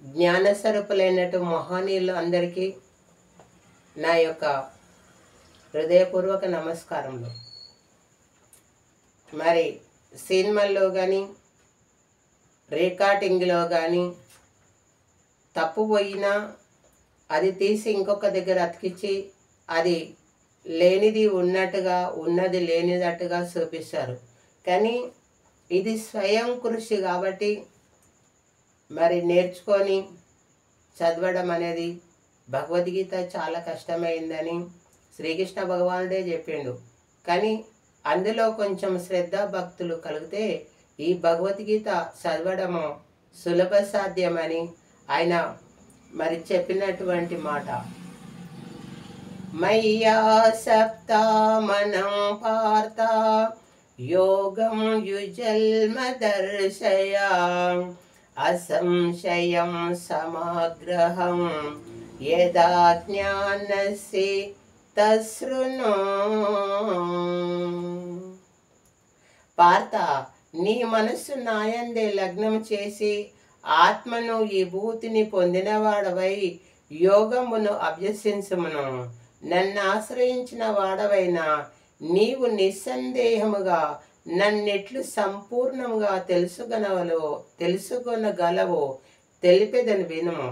జ్ఞానస్వరూపులైనటు మహనీయులు అందరికీ నా యొక్క హృదయపూర్వక నమస్కారములు. మరి సినిమాల్లో కానీ రికార్డింగ్లో కానీ తప్పు పోయినా అది తీసి ఇంకొక దగ్గర అతికించి అది లేనిది ఉన్నట్టుగా ఉన్నది లేనిదట్టుగా చూపిస్తారు. కానీ ఇది స్వయం కృషి కాబట్టి మరి నేర్చుకొని చదవడం అనేది భగవద్గీత చాలా కష్టమైందని శ్రీకృష్ణ భగవానుడే చెప్పిండు. కానీ అందులో కొంచెం శ్రద్ధ భక్తులు కలిగితే ఈ భగవద్గీత చదవడము సులభ సాధ్యమని ఆయన మరి చెప్పినటువంటి మాట. మయ్యా సప్తా మనం పార్థ యోగం యుజల్మ దర్శయా అసంశయం సమాగ్రహం యదా జ్ఞానసి తశృణు. పార్థ, నీ మనస్సు నాయందే లగ్నం చేసి ఆత్మను ఈ భూతిని పొందినవాడవై యోగమును అభ్యసించమును. నన్ను ఆశ్రయించిన వాడవైనా నీవు నిస్సందేహముగా నన్నెట్లు సంపూర్ణంగా తెలుసుకొనగలవో తెలిపెదని వినుము.